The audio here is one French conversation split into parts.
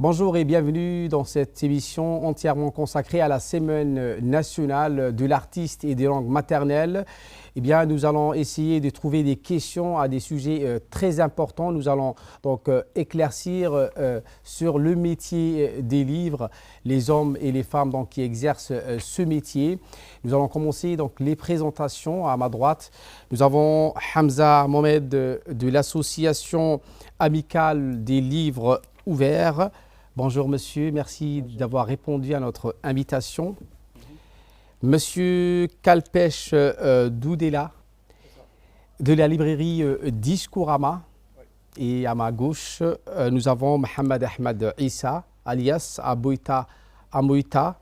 Bonjour et bienvenue dans cette émission entièrement consacrée à la Semaine nationale de l'artiste et des langues maternelles. Eh bien, nous allons essayer de trouver des questions à des sujets très importants. Nous allons donc éclaircir sur le métier des livres, les hommes et les femmes donc, qui exercent ce métier. Nous allons commencer donc les présentations à ma droite. Nous avons Hamza Mohamed de l'association amicale des livres ouverts. Bonjour monsieur, merci d'avoir répondu à notre invitation. Monsieur Kalpesh Doudela de la librairie Discourama. Et à ma gauche, nous avons Mohamed Ahmed Issa, alias Aboita Amoita,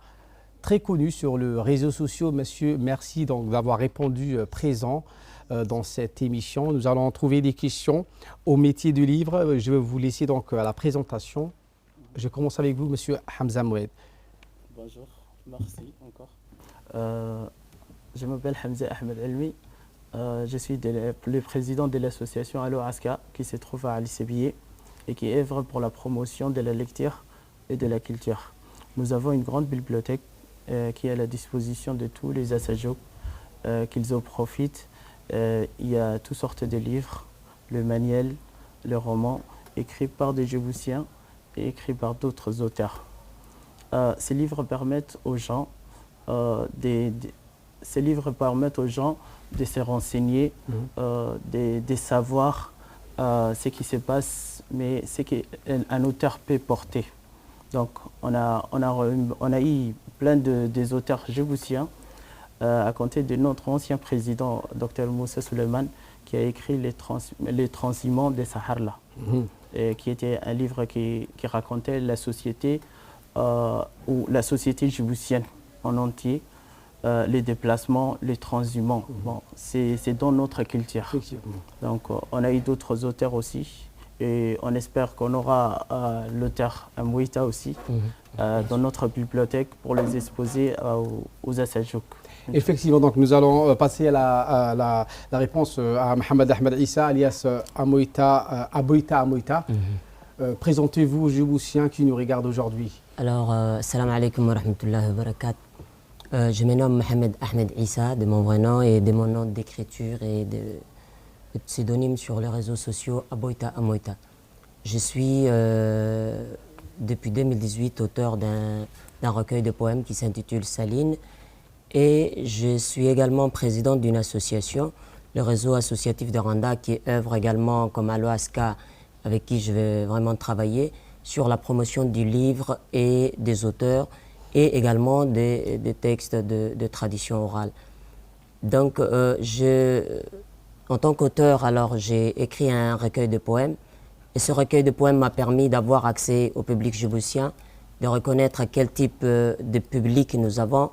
très connu sur les réseaux sociaux. Monsieur, merci donc d'avoir répondu présent dans cette émission. Nous allons trouver des questions au métier du livre. Je vais vous laisser donc à la présentation. Je commence avec vous, monsieur Hamza Mohamed. Bonjour, merci encore. Je m'appelle Hamza Ahmed Elmi. Je suis le président de l'association Allo Aska qui se trouve à Ali Sebiye et qui œuvre pour la promotion de la lecture et de la culture. Nous avons une grande bibliothèque qui est à la disposition de tous les Assajouk qu'ils en profitent. Il y a toutes sortes de livres, le manuel, le roman, écrits par des Djiboutiens et écrits par d'autres auteurs. Ces livres permettent aux gens de se renseigner, de savoir ce qui se passe, mais ce qu'un auteur peut porter. Donc, on a eu plein des auteurs djiboutiens, à compter de notre ancien président, Dr Moussa Suleiman, qui a écrit Les Transhumants de Saharla, qui était un livre qui racontait la société, ou la société djiboutienne en entier, les déplacements, les transhumants. Bon, c'est dans notre culture. Donc, on a eu d'autres auteurs aussi. Et on espère qu'on aura l'auteur Amouita aussi dans notre bibliothèque pour les exposer aux Assajouk. Effectivement, donc nous allons passer à la réponse à Mohamed Ahmed Issa, alias Aboita Amoita. Présentez-vous aux Djiboutiens qui nous regardent aujourd'hui. Alors, salam alaikum wa rahmatullahi wa barakatuh. Je me nomme Mohamed Ahmed Issa, de mon vrai nom et de mon nom d'écriture et de pseudonyme sur les réseaux sociaux Aboita Amoita. Je suis depuis 2018 auteur d'un recueil de poèmes qui s'intitule Saline et je suis également président d'une association, le réseau associatif de Randa, qui œuvre également comme Allo Aska, avec qui je vais vraiment travailler sur la promotion du livre et des auteurs et également des textes de tradition orale. Donc, en tant qu'auteur, alors j'ai écrit un recueil de poèmes et ce recueil de poèmes m'a permis d'avoir accès au public djiboutien, de reconnaître quel type de public nous avons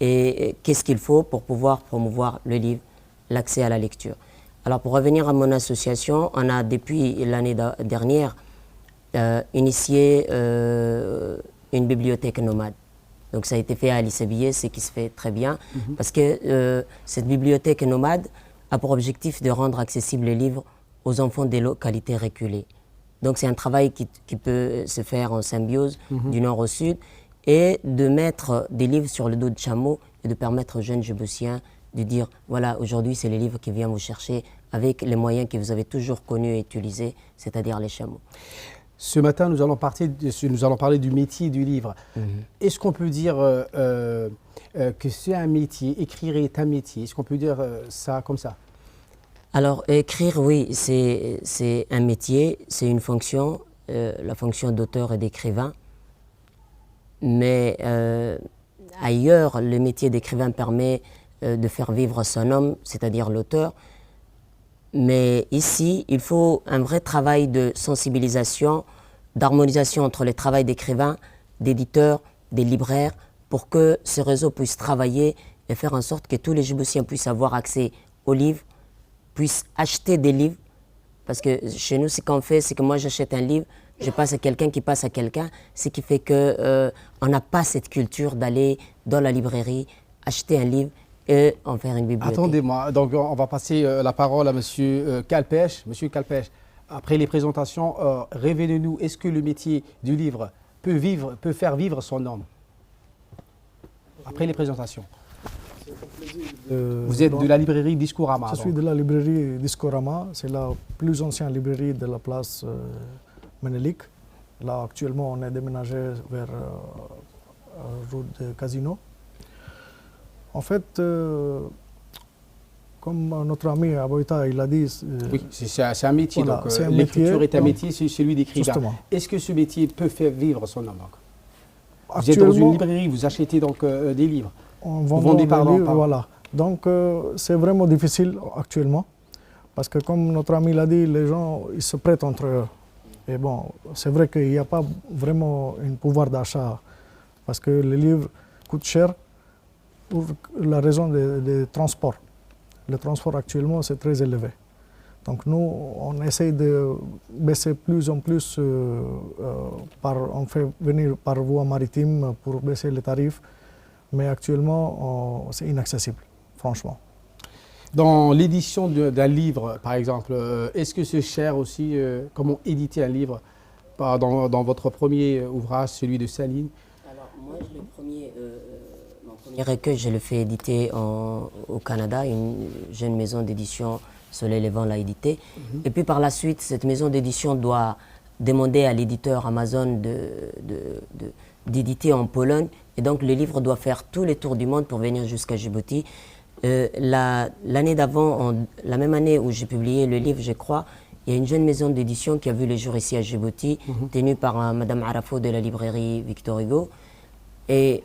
et qu'est-ce qu'il faut pour pouvoir promouvoir le livre, l'accès à la lecture. Alors pour revenir à mon association, on a depuis l'année dernière initié une bibliothèque nomade. Donc ça a été fait à Ali Sebiye, ce qui se fait très bien, parce que cette bibliothèque nomade a pour objectif de rendre accessibles les livres aux enfants des localités reculées. Donc c'est un travail qui peut se faire en symbiose du nord au sud et de mettre des livres sur le dos de chameau et de permettre aux jeunes Djiboutiens de dire voilà, aujourd'hui c'est les livres qui viennent vous chercher avec les moyens que vous avez toujours connus et utilisés, c'est-à-dire les chameaux. Ce matin, nous allons parler du métier du livre. Est-ce qu'on peut dire que c'est un métier, écrire est un métier? Est-ce qu'on peut dire ça comme ça? Alors, écrire, oui, c'est un métier, c'est une fonction, la fonction d'auteur et d'écrivain. Mais ailleurs, le métier d'écrivain permet de faire vivre son homme, c'est-à-dire l'auteur. Mais ici, il faut un vrai travail de sensibilisation, d'harmonisation entre le travail d'écrivain, d'éditeur, des libraires, pour que ce réseau puisse travailler et faire en sorte que tous les Djiboutiens puissent avoir accès aux livres, puissent acheter des livres. Parce que chez nous, ce qu'on fait, c'est que moi j'achète un livre, je passe à quelqu'un qui passe à quelqu'un, ce qui fait qu'on n'a pas cette culture d'aller dans la librairie, acheter un livre et en faire une bibliothèque. Attendez-moi, donc on va passer la parole à monsieur Kalpesh. Monsieur Kalpesh, après les présentations, révélez-nous, est-ce que le métier du livre peut faire vivre son homme. Après les présentations. Vous êtes de la librairie Discourama. Je suis de la librairie Discourama. C'est la plus ancienne librairie de la place Ménélique. Là, actuellement, on est déménagé vers route de Casino. En fait, comme notre ami Aboita, il a dit... oui, c'est un métier. Voilà, donc l'écriture est un métier, c'est celui d'écrivain. Est-ce que ce métier peut faire vivre son homme? Vous êtes dans une librairie, vous achetez donc des livres. Vous vendez par livres, voilà. Donc, c'est vraiment difficile actuellement. Parce que comme notre ami l'a dit, les gens ils se prêtent entre eux. Et bon, c'est vrai qu'il n'y a pas vraiment un pouvoir d'achat. Parce que les livres coûtent cher pour la raison des transports. Le transport actuellement, c'est très élevé. Donc nous, on essaye de baisser plus en plus, on fait venir par voie maritime pour baisser les tarifs, mais actuellement, c'est inaccessible, franchement. Dans l'édition d'un livre, par exemple, est-ce que c'est cher aussi? Comment éditer un livre? Dans votre premier ouvrage, celui de Saline? Alors moi, mon premier recueil, je le fais éditer au Canada, une jeune maison d'édition, Soleil Levant l'a édité. Et puis par la suite, cette maison d'édition doit demander à l'éditeur Amazon d'éditer en Pologne. Et donc le livre doit faire tous les tours du monde pour venir jusqu'à Djibouti. L'année d'avant, la même année où j'ai publié le livre, je crois, il y a une jeune maison d'édition qui a vu le jour ici à Djibouti, tenue par Madame Arafo de la librairie Victor Hugo. Et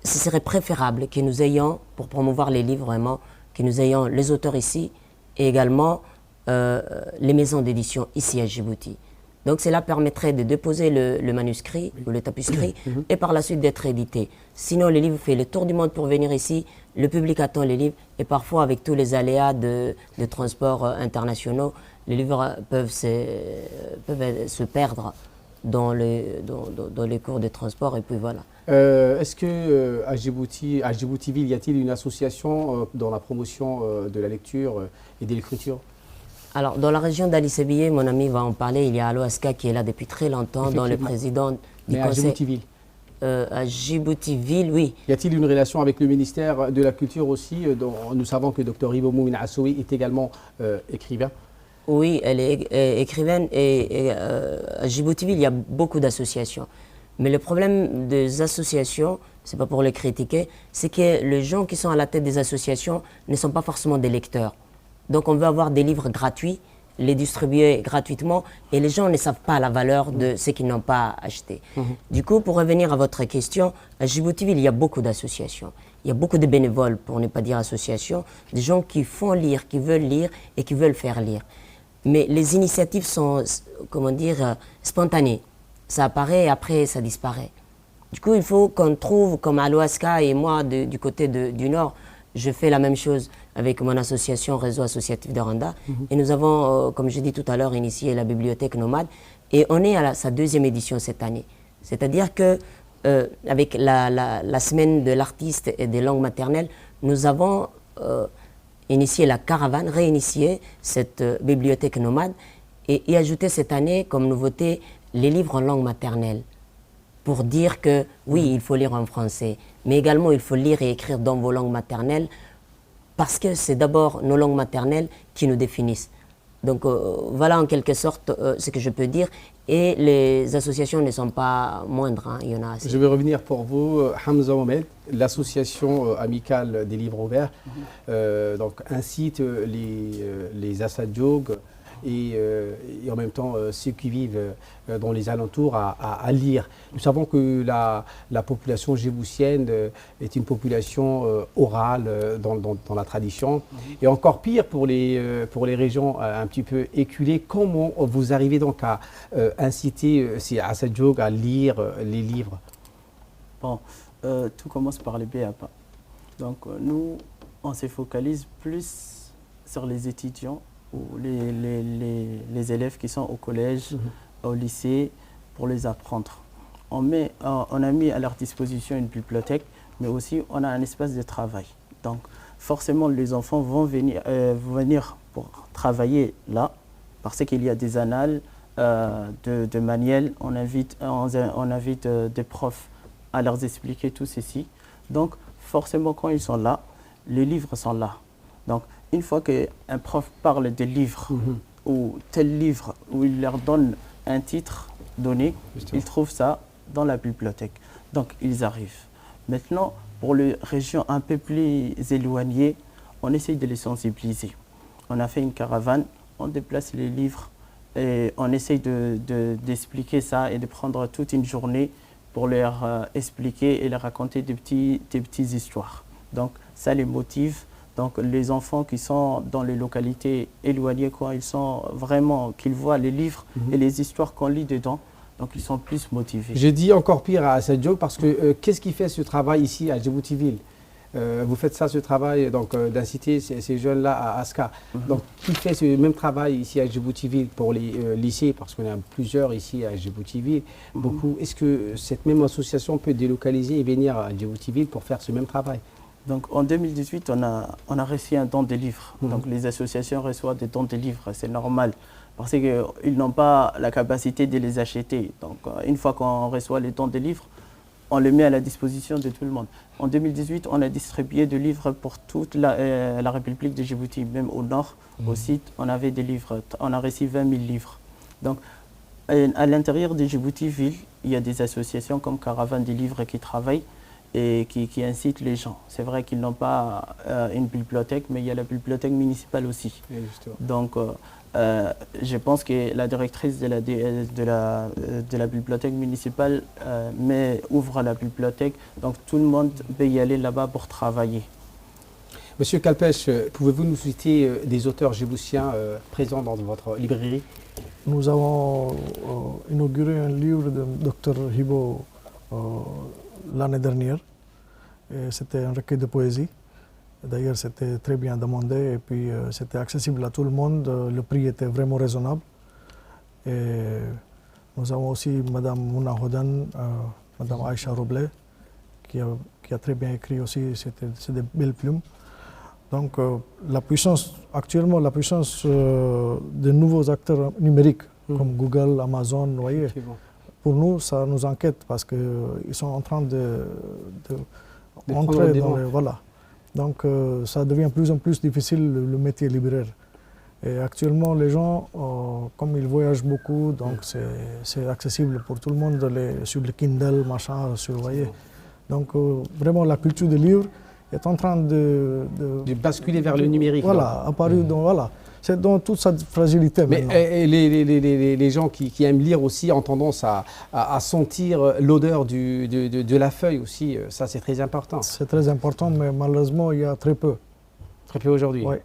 ce serait préférable que nous ayons, pour promouvoir les livres vraiment, que nous ayons les auteurs ici et également les maisons d'édition ici à Djibouti. Donc cela permettrait de déposer le manuscrit ou le tapuscrit et par la suite d'être édité. Sinon, le livre fait le tour du monde pour venir ici, le public attend les livres et parfois avec tous les aléas de transport internationaux, les livres peuvent se perdre dans les cours de transport et puis voilà. Est-ce qu'à Djiboutiville, y a-t-il une association dans la promotion de la lecture et de l'écriture? Alors, dans la région d'Ali Sébié, mon ami va en parler, il y a Aloaska qui est là depuis très longtemps, dont le président du conseil... à Djiboutiville? À Djiboutiville, oui. Y a-t-il une relation avec le ministère de la Culture aussi, dont nous savons que Dr Ivo Moumin Assoui est également écrivain? Oui, elle est écrivaine et à Djiboutiville, il y a beaucoup d'associations. Mais le problème des associations, c'est pas pour les critiquer, c'est que les gens qui sont à la tête des associations ne sont pas forcément des lecteurs. Donc on veut avoir des livres gratuits, les distribuer gratuitement et les gens ne savent pas la valeur de ce qu'ils n'ont pas acheté. Du coup, pour revenir à votre question, à Djiboutiville, il y a beaucoup d'associations. Il y a beaucoup de bénévoles, pour ne pas dire associations, des gens qui font lire, qui veulent lire et qui veulent faire lire. Mais les initiatives sont, comment dire, spontanées. Ça apparaît et après ça disparaît. Du coup, il faut qu'on trouve, comme Aloaska et moi du côté du Nord, je fais la même chose avec mon association Réseau Associatif de Rwanda. Et nous avons, comme j'ai dit tout à l'heure, initié la bibliothèque nomade. Et on est à sa deuxième édition cette année. C'est-à-dire que avec la semaine de l'artiste et des langues maternelles, nous avons initié la caravane, réinitié cette bibliothèque nomade et y ajouté cette année comme nouveauté les livres en langue maternelle. Pour dire que oui, il faut lire en français, mais également il faut lire et écrire dans vos langues maternelles parce que c'est d'abord nos langues maternelles qui nous définissent. Donc voilà en quelque sorte ce que je peux dire. Et les associations ne sont pas moindres, hein, il y en a assez. Je vais revenir pour vous, Hamza Mohamed, l'association amicale des livres ouverts, donc incite les Assadjog et en même temps ceux qui vivent dans les alentours à lire. Nous savons que la population djiboutienne est une population orale dans la tradition. Et encore pire pour les régions un petit peu éculées. Comment vous arrivez donc à inciter ces Assadjog à lire les livres? Bon, tout commence par les BAPA. Donc nous, on se focalise plus sur les étudiants ou les élèves qui sont au collège, au lycée, pour les apprendre. On a mis à leur disposition une bibliothèque, mais aussi on a un espace de travail. Donc forcément, les enfants vont venir pour travailler là, parce qu'il y a des annales, de manuels, on invite des profs à leur expliquer tout ceci. Donc, forcément, quand ils sont là, les livres sont là. Donc, une fois qu'un prof parle des livres ou tel livre, où il leur donne un titre donné, ils trouvent ça dans la bibliothèque. Donc, ils arrivent. Maintenant, pour les régions un peu plus éloignées, on essaye de les sensibiliser. On a fait une caravane, on déplace les livres et on essaye d'expliquer ça et de prendre toute une journée pour leur expliquer et leur raconter des petites histoires. Donc, ça les motive. Donc, les enfants qui sont dans les localités éloignées, quand ils sont vraiment, qu'ils voient les livres et les histoires qu'on lit dedans, donc ils sont plus motivés. Je dis encore pire à Sadio parce que qu'est-ce qui fait ce travail ici à Djibouti-Ville? Vous faites ça, ce travail d'inciter ces jeunes-là à Aska. Donc, qui fait ce même travail ici à Djibouti-Ville pour les lycées? Parce qu'on a plusieurs ici à Djibouti-Ville. Beaucoup. Est-ce que cette même association peut délocaliser et venir à Djibouti-Ville pour faire ce même travail? Donc, en 2018, on a reçu un don de livres. Donc, les associations reçoivent des dons de livres, c'est normal. Parce qu'ils n'ont pas la capacité de les acheter. Donc, une fois qu'on reçoit les dons de livres, on les met à la disposition de tout le monde. En 2018, on a distribué des livres pour toute la République de Djibouti, même au nord, au sud, on avait des livres. On a reçu 20 000 livres. Donc, à l'intérieur de Djibouti-Ville, il y a des associations comme Caravane des livres qui travaillent et qui incitent les gens. C'est vrai qu'ils n'ont pas une bibliothèque, mais il y a la bibliothèque municipale aussi. Donc, je pense que la directrice de la bibliothèque municipale ouvre la bibliothèque, donc tout le monde peut y aller là-bas pour travailler. Monsieur Kalpesh, pouvez-vous nous citer des auteurs djiboutiens présents dans votre librairie? Nous avons inauguré un livre de Dr Hibo l'année dernière. C'était un recueil de poésie. D'ailleurs, c'était très bien demandé et puis c'était accessible à tout le monde. Le prix était vraiment raisonnable. Et nous avons aussi Mme Mouna Hodan, Mme Aïcha Roblé, qui a très bien écrit aussi. C'est des belles plumes. Donc, actuellement, la puissance des nouveaux acteurs numériques, comme Google, Amazon, vous voyez, pour nous, ça nous inquiète parce qu'ils sont en train d'entrer dans les... Voilà. Donc, ça devient de plus en plus difficile le métier libraire. Et actuellement, les gens, comme ils voyagent beaucoup, donc c'est accessible pour tout le monde sur le Kindle, machin, vous voyez. Donc, vraiment, la culture du livre est en train de basculer vers le numérique. Voilà, apparu dans... Voilà. C'est dans toute sa fragilité. Mais les gens qui aiment lire aussi ont tendance à sentir l'odeur de la feuille aussi. Ça, c'est très important. C'est très important, mais malheureusement, il y a très peu. Très peu aujourd'hui. Oui.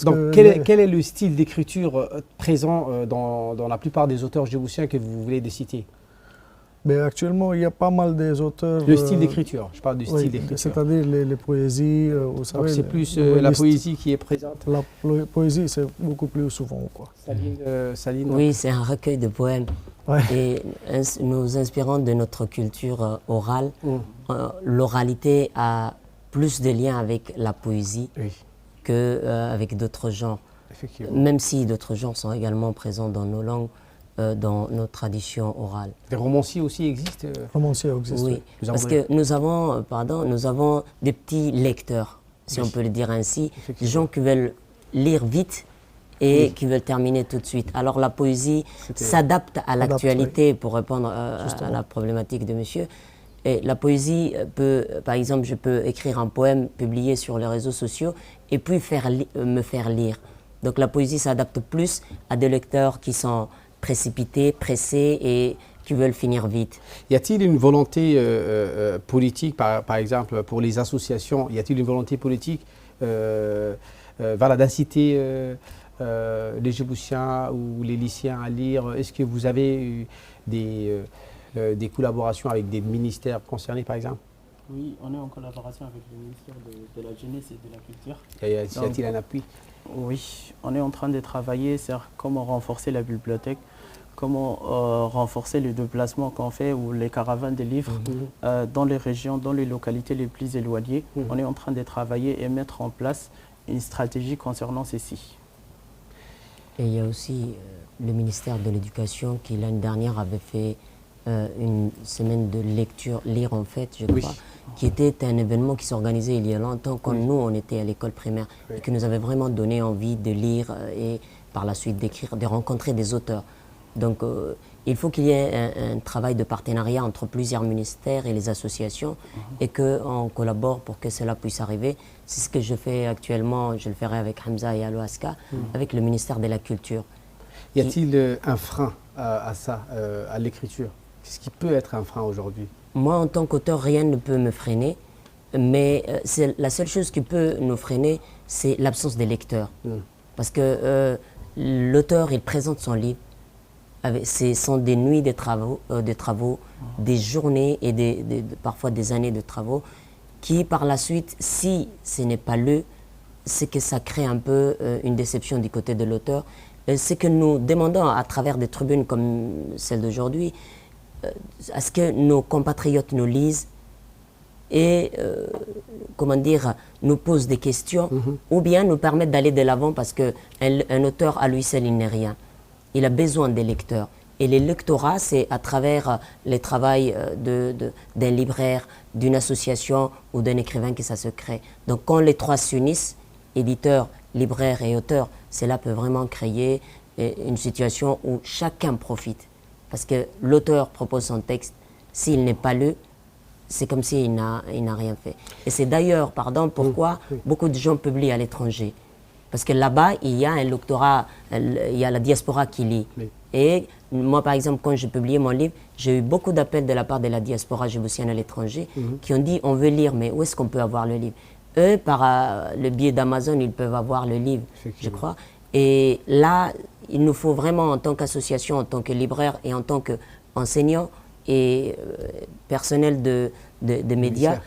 Donc, quel est le style d'écriture présent dans la plupart des auteurs djiboutiens que vous voulez citer? Mais actuellement, il y a pas mal des auteurs... Le style d'écriture, je parle du style d'écriture. C'est-à-dire les poésies, vous savez... Donc c'est plus la poésie qui est présente? La poésie, c'est beaucoup plus souvent, quoi. Saline, oui, c'est un recueil de poèmes. Ouais. Et nous inspirons de notre culture orale. L'oralité a plus de liens avec la poésie qu'avec d'autres genres. Même si d'autres genres sont également présents dans nos langues, dans nos traditions orales. Des romanciers aussi existent? Romanciers existent, oui. Parce que nous avons des petits lecteurs, si on peut le dire ainsi, des gens qui veulent lire vite et qui veulent terminer tout de suite. Alors la poésie s'adapte à l'actualité pour répondre à la problématique de monsieur. Et la poésie peut, par exemple, je peux écrire un poème publié sur les réseaux sociaux et puis me faire lire. Donc la poésie s'adapte plus à des lecteurs qui sont précipités, pressés et qui veulent finir vite. Y a-t-il une volonté politique, par exemple, pour les associations, y a-t-il une volonté politique d'inciter les Djiboutiens ou les lycéens à lire? Est-ce que vous avez eu des collaborations avec des ministères concernés, par exemple? Oui, on est en collaboration avec le ministère de la Jeunesse et de la Culture. Y a-t-il un appui? Oui, on est en train de travailler sur comment renforcer la bibliothèque, comment renforcer les déplacements qu'on fait ou les caravanes de livres dans les régions, dans les localités les plus éloignées. On est en train de travailler et mettre en place une stratégie concernant ceci. Et il y a aussi, le ministère de l'Éducation qui l'année dernière avait fait une semaine de lecture, lire en fait, je crois, qui était un événement qui s'organisait il y a longtemps quand nous on était à l'école primaire et qui nous avait vraiment donné envie de lire et par la suite d'écrire, de rencontrer des auteurs. Donc il faut qu'il y ait un travail de partenariat entre plusieurs ministères et les associations et qu'on collabore pour que cela puisse arriver. C'est ce que je fais actuellement, je le ferai avec Hamza et Aloaska, avec le ministère de la Culture. Y a-t-il un frein à ça, à l'écriture? Qu'est-ce qui peut être un frein aujourd'hui? Moi, en tant qu'auteur, rien ne peut me freiner, mais la seule chose qui peut nous freiner, c'est l'absence des lecteurs. Parce que l'auteur, il présente son livre, ce sont des nuits de travaux, des journées et parfois des années de travaux, qui par la suite, si ce n'est pas lu, c'est que ça crée un peu une déception du côté de l'auteur. C'est que nous demandons à travers des tribunes comme celle d'aujourd'hui, à ce que nos compatriotes nous lisent et comment dire, nous posent des questions ou bien nous permettent d'aller de l'avant parce qu'un auteur à lui seul il n'est rien. Il a besoin des lecteurs. Et les lectorats, c'est à travers le travail d'un libraire, d'une association ou d'un écrivain que ça se crée. Donc quand les trois s'unissent, éditeurs, libraires et auteurs, cela peut vraiment créer une situation où chacun profite. Parce que l'auteur propose son texte, s'il n'est pas lu, c'est comme s'il n'a rien fait. Et c'est d'ailleurs, pourquoi beaucoup de gens publient à l'étranger. Parce que là-bas, il y a un lectorat, il y a la diaspora qui lit. Et moi, par exemple, quand j'ai publié mon livre, j'ai eu beaucoup d'appels de la part de la diaspora djiboutienne à l'étranger qui ont dit on veut lire, mais où est-ce qu'on peut avoir le livre? Eux, par le biais d'Amazon, ils peuvent avoir le livre, je crois. Et là, il nous faut vraiment, en tant qu'association, en tant que libraire et en tant qu'enseignant et personnel de médias,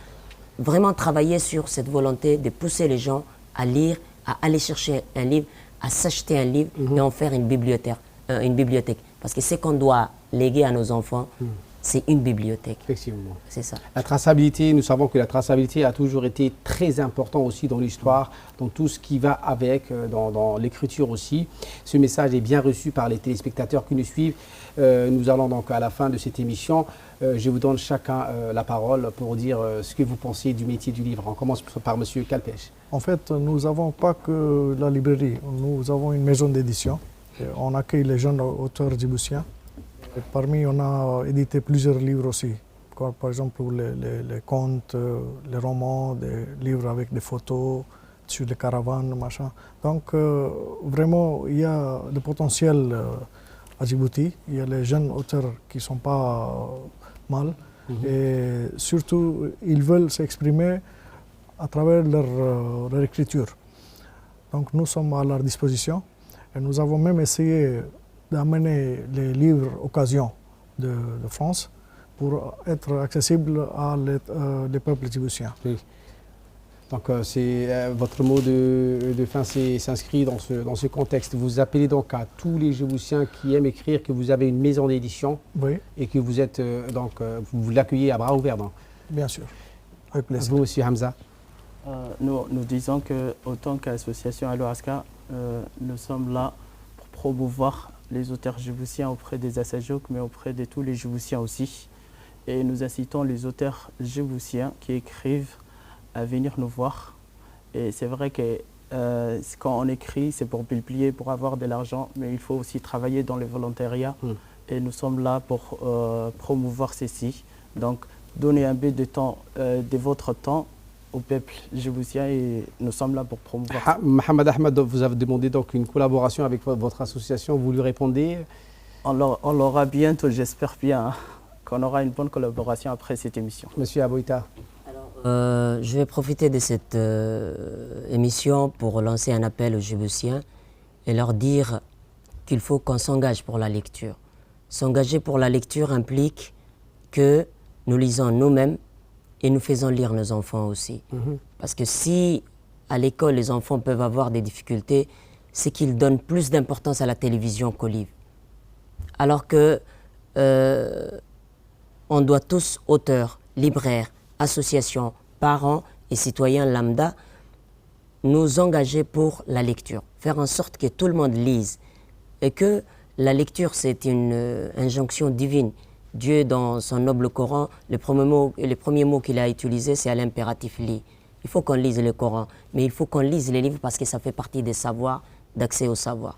vraiment travailler sur cette volonté de pousser les gens à lire, à aller chercher un livre, à s'acheter un livre et en faire une bibliothèque. Parce que ce qu'on doit léguer à nos enfants, c'est une bibliothèque. Effectivement. C'est ça. La traçabilité, nous savons que la traçabilité a toujours été très importante aussi dans l'histoire, dans tout ce qui va avec, dans l'écriture aussi. Ce message est bien reçu par les téléspectateurs qui nous suivent. Nous allons donc à la fin de cette émission. Je vous donne chacun la parole pour dire ce que vous pensez du métier du livre. On commence par M. Kalpesh. En fait, nous n'avons pas que la librairie, nous avons une maison d'édition. On accueille les jeunes auteurs djiboutiens. Et parmi, on a édité plusieurs livres aussi, comme par exemple les contes, les romans, des livres avec des photos sur les caravanes, machin. Donc vraiment, il y a le potentiel à Djibouti. Il y a les jeunes auteurs qui ne sont pas mal. Et surtout, ils veulent s'exprimer à travers leur écriture. Donc nous sommes à leur disposition. Et nous avons même essayé d'amener les livres occasions de France pour être accessibles à les peuples djiboutiens. Oui. Donc votre mot de fin s'inscrit dans ce contexte. Vous appelez donc à tous les Djiboutiens qui aiment écrire que vous avez une maison d'édition et que vous êtes vous l'accueillez à bras ouverts. Donc. Bien sûr, avec plaisir. Vous, M. Hamza. Nous disons qu'autant qu'association Aloaska, nous sommes là pour promouvoir les auteurs djiboutiens auprès des Assajouk, mais auprès de tous les Djiboutiens aussi. Et nous incitons les auteurs djiboutiens qui écrivent à venir nous voir. Et c'est vrai que quand on écrit, c'est pour publier, pour avoir de l'argent, mais il faut aussi travailler dans le volontariat. Et nous sommes là pour promouvoir ceci. Donc, donnez un peu de temps, de votre temps au peuple djiboutien et nous sommes là pour promouvoir. Mohamed Ahmed, vous avez demandé donc une collaboration avec votre association, vous lui répondez? On l'aura bientôt, j'espère bien, qu'on aura une bonne collaboration après cette émission. Monsieur Aboita. Alors, je vais profiter de cette émission pour lancer un appel aux Djiboutiens et leur dire qu'il faut qu'on s'engage pour la lecture. S'engager pour la lecture implique que nous lisons nous-mêmes et nous faisons lire nos enfants aussi. Parce que si à l'école les enfants peuvent avoir des difficultés, c'est qu'ils donnent plus d'importance à la télévision qu'au livre. Alors que on doit tous, auteurs, libraires, associations, parents et citoyens lambda, nous engager pour la lecture. Faire en sorte que tout le monde lise et que La lecture, c'est une injonction divine. Dieu, dans son noble Coran, le premier mot qu'il a utilisé, c'est à l'impératif lis. Il faut qu'on lise le Coran, mais il faut qu'on lise les livres parce que ça fait partie des savoirs, d'accès au savoir.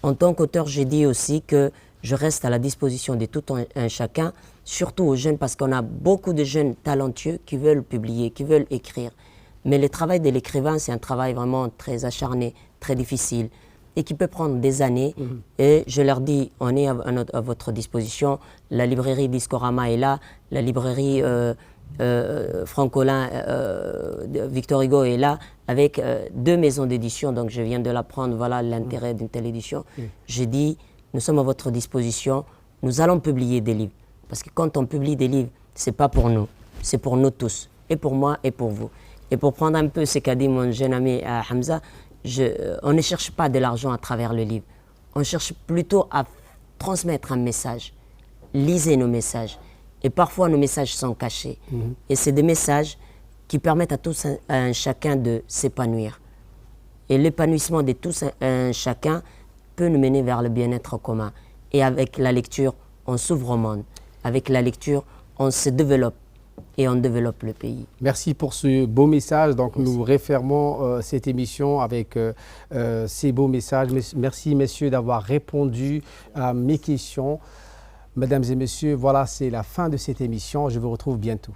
En tant qu'auteur, j'ai dit aussi que je reste à la disposition de tout un chacun, surtout aux jeunes, parce qu'on a beaucoup de jeunes talentueux qui veulent publier, qui veulent écrire. Mais le travail de l'écrivain, c'est un travail vraiment très acharné, très difficile, et qui peut prendre des années. Et je leur dis, on est à votre disposition. La librairie Discorama est là, la librairie Francolin, Victor Hugo est là, avec 2 maisons d'édition. Donc je viens de l'apprendre, voilà l'intérêt d'une telle édition. J'ai dit, nous sommes à votre disposition, nous allons publier des livres. Parce que quand on publie des livres, ce n'est pas pour nous, c'est pour nous tous, et pour moi et pour vous. Et pour prendre un peu ce qu'a dit mon jeune ami Hamza, on ne cherche pas de l'argent à travers le livre. On cherche plutôt à transmettre un message. Lisez nos messages. Et parfois, nos messages sont cachés. Et c'est des messages qui permettent à tous un chacun de s'épanouir. Et l'épanouissement de tous un chacun peut nous mener vers le bien-être commun. Et avec la lecture, on s'ouvre au monde. Avec la lecture, on se développe. Et on développe le pays. Merci pour ce beau message. Donc nous refermons cette émission avec ces beaux messages. Merci messieurs d'avoir répondu à mes questions. Mesdames et messieurs, voilà, c'est la fin de cette émission. Je vous retrouve bientôt.